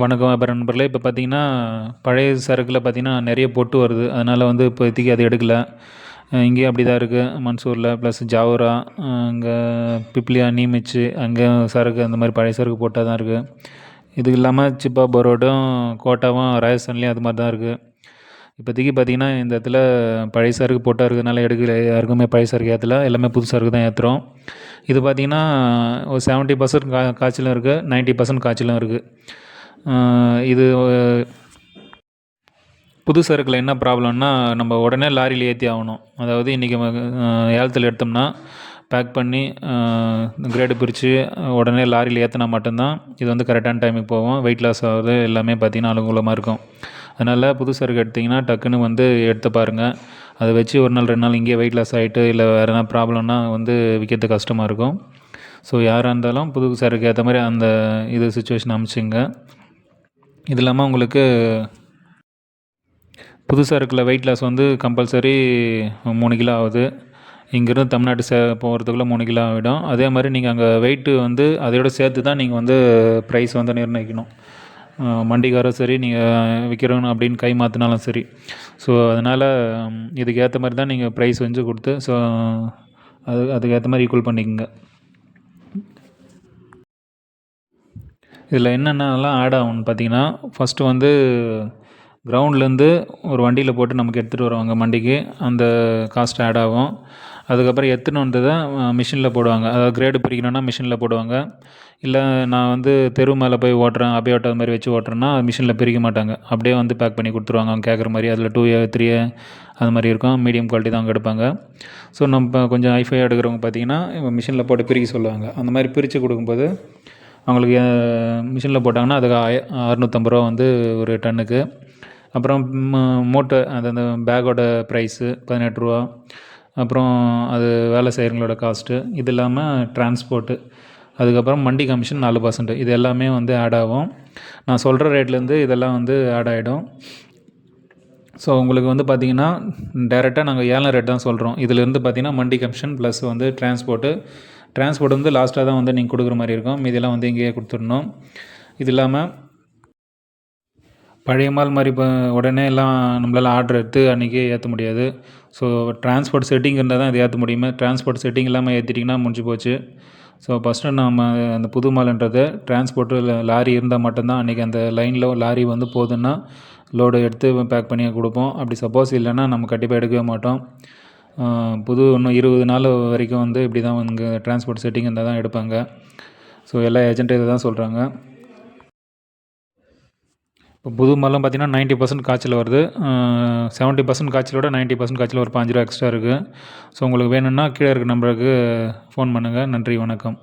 வணக்கம் வியாபார நண்பர்களே. இப்போ பார்த்தீங்கன்னா, பழைய சரக்குல பார்த்தீங்கன்னா, நெறைய பொட்டு வருது. அதனால வந்து இப்போதைக்கு அது எடுக்கல. இங்கேயும் அப்படி தான் இருக்கு. மன்சூர்ல ப்ளஸ் ஜாவூரா, இங்க பிப்லியா, நீமிச்சு அங்கேயும் சரக்கு அந்த மாரி பழைய சரக்கு பொட்டா தான் இருக்கு. இது இல்லாம சிப்பா பரோடும், கோட்டாவும் ராஜஸ்தான்லேயும் அது மாரி தான் இருக்கு. இப்போதைக்கு பார்த்தீங்கன்னா, இந்த இடத்துல பழைய சரக்கு பொட்டா இருக்கிறதுனால எடுக்கல. யாருக்குமே பழைய சரக்கு ஏத்தல. எல்லாமே புது சரக்கு தான் ஏத்துறோம். இது பார்த்தீங்கன்னா, ஒரு 70% காய்ச்சலும் இருக்கு. 90% காய்ச்சலும் இருக்கு. இது புது சரக்குல என்ன ப்ராப்ளம்னா, நம்ம உடனே லாரியில் ஏற்றி ஆகணும். அதாவது இன்றைக்கி ஏலத்தில் எடுத்தோம்னா, பேக் பண்ணி கிரேடு பிரித்து உடனே லாரியில் ஏற்றினா மட்டும்தான் இது வந்து கரெக்டான டைமுக்கு போகும். வெயிட் லாஸ் ஆகுது, எல்லாமே பார்த்திங்கன்னா அனுகூலமாக இருக்கும். அதனால் புது சரக்கு எடுத்திங்கன்னா டக்குன்னு வந்து எடுத்து பாருங்கள். அதை வச்சு ஒரு நாள் 2 நாள் இங்கேயே வெயிட் லாஸ் ஆகிட்டு இல்லை வேறு எதனா ப்ராப்ளம்னா வந்து விற்கிறது கஷ்டமாக இருக்கும். ஸோ யாராக இருந்தாலும் புது சரக்கு ஏற்ற மாதிரி அந்த இது சுச்சுவேஷன் அமைச்சுங்க. இது இல்லாமல் உங்களுக்கு புது சரக்கில் வெயிட் லாஸ் வந்து கம்பல்சரி 3 கிலோ ஆகுது. இங்கேருந்து தமிழ்நாட்டு போகிறதுக்குள்ளே 3 கிலோ ஆகிடும். அதே மாதிரி நீங்கள் அங்கே வெயிட்டு வந்து அதையோட சேர்த்து தான் நீங்கள் வந்து ப்ரைஸ் வந்து நிர்ணயிக்கணும். மண்டிக்காரும் சரி, நீங்கள் விற்கிறவங்க அப்படின்னு கை மாற்றினாலும் சரி. ஸோ அதனால் இதுக்கு ஏற்ற மாதிரி தான் நீங்கள் ப்ரைஸ் வந்து கொடுத்து ஸோ அதுக்கு ஏற்ற மாதிரி ஈக்குவல் பண்ணிக்கோங்க. இதில் என்னென்னலாம் ஆட் ஆகும்னு பார்த்தீங்கன்னா, ஃபஸ்ட்டு வந்து கிரவுண்ட்லேருந்து ஒரு வண்டியில் போட்டு நமக்கு எடுத்துகிட்டு வருவாங்க மண்டிக்கு. அந்த காஸ்ட் ஆட் ஆகும். அதுக்கப்புறம் எடுத்துன்னு வந்ததை மிஷினில் போடுவாங்க. அதாவது கிரேடு பிரிக்கணுன்னா மிஷினில் போடுவாங்க. இல்லை நான் வந்து தெரு மேலே போய் ஓட்டுறேன், அபயோட்டா அது மாதிரி வச்சு ஓட்டுறேன்னா மிஷினில் பிரிக்க மாட்டாங்க. அப்படியே வந்து பேக் பண்ணி கொடுத்துருவாங்க அவங்க கேட்குற மாதிரி. அதில் 2A 3A அது மாதிரி இருக்கும். மீடியம் குவாலிட்டி தான் அவங்க எடுப்பாங்க. ஸோ நம்ம கொஞ்சம் ஹைஃபையாக எடுக்கிறவங்க பார்த்தீங்கன்னா மிஷினில் போட்டு பிரிக்க சொல்லுவாங்க. அந்த மாதிரி பிரித்து கொடுக்கும்போது அவங்களுக்கு மிஷினில் போட்டாங்கன்னா அதுக்கு 650 ரூபா வந்து ஒரு டன்னுக்கு. அப்புறம் மூட்டை அந்த பேக்கோட ப்ரைஸு 18 ரூபா. அப்புறம் அது வேலை செய்கிறவங்களோட காஸ்ட்டு. இது இல்லாமல் டிரான்ஸ்போர்ட்டு, அதுக்கப்புறம் மண்டி கமிஷன் 4%. இது எல்லாமே வந்து ஆட் ஆகும். நான் சொல்கிற ரேட்லேருந்து இதெல்லாம் வந்து ஆட் ஆகிடும். ஸோ உங்களுக்கு வந்து பார்த்திங்கன்னா டேரெக்டாக நாங்கள் ஏலம் ரேட் தான் சொல்கிறோம். இதிலேருந்து பார்த்திங்கன்னா மண்டி கமிஷன் ப்ளஸ் வந்து டிரான்ஸ்போர்ட் வந்து லாஸ்ட்டாக தான் வந்து நீங்கள் கொடுக்குற மாதிரி இருக்கும். மீதியெல்லாம் வந்து இங்கேயே கொடுத்துடணும். இது இல்லாமல் பழைய மால் மாதிரி இப்போ உடனே எல்லாம் நம்மளால் ஆர்டர் எடுத்து அன்றைக்கே ஏற்ற முடியாது. ஸோ டிரான்ஸ்போர்ட் செட்டிங் இருந்தால் தான் இதை ஏற்ற முடியுமே. டிரான்ஸ்போர்ட் செட்டிங் இல்லாமல் ஏற்றிட்டிங்கன்னா முடிஞ்சு போச்சு. ஸோ ஃபஸ்ட்டு நம்ம அந்த புது மால்ன்றது டிரான்ஸ்போர்ட்டு லாரி இருந்தால் மட்டும்தான் அன்றைக்கி அந்த லைனில் லாரி வந்து போகுதுன்னா லோடு எடுத்து பேக் பண்ணி கொடுப்போம். அப்படி சப்போஸ் இல்லைன்னா நம்ம கண்டிப்பாக எடுக்கவே மாட்டோம். இன்னும் 20 நாள் வரைக்கும் வந்து இப்படி தான் இங்கே டிரான்ஸ்போர்ட் செட்டிங் இருந்தால் தான் எடுப்பாங்க. ஸோ எல்லா ஏஜென்ட்டும் இதை தான் சொல்கிறாங்க. இப்போ புது மாலாம் பார்த்திங்கன்னா 90% காய்ச்சல் வருது. 70% காய்ச்சலோட 90% காய்ச்சல் ஒரு 5 ரூபா எக்ஸ்ட்ரா இருக்குது. ஸோ உங்களுக்கு வேணும்னா கீழே இருக்க நம்பருக்கு ஃபோன் பண்ணுங்கள். நன்றி, வணக்கம்.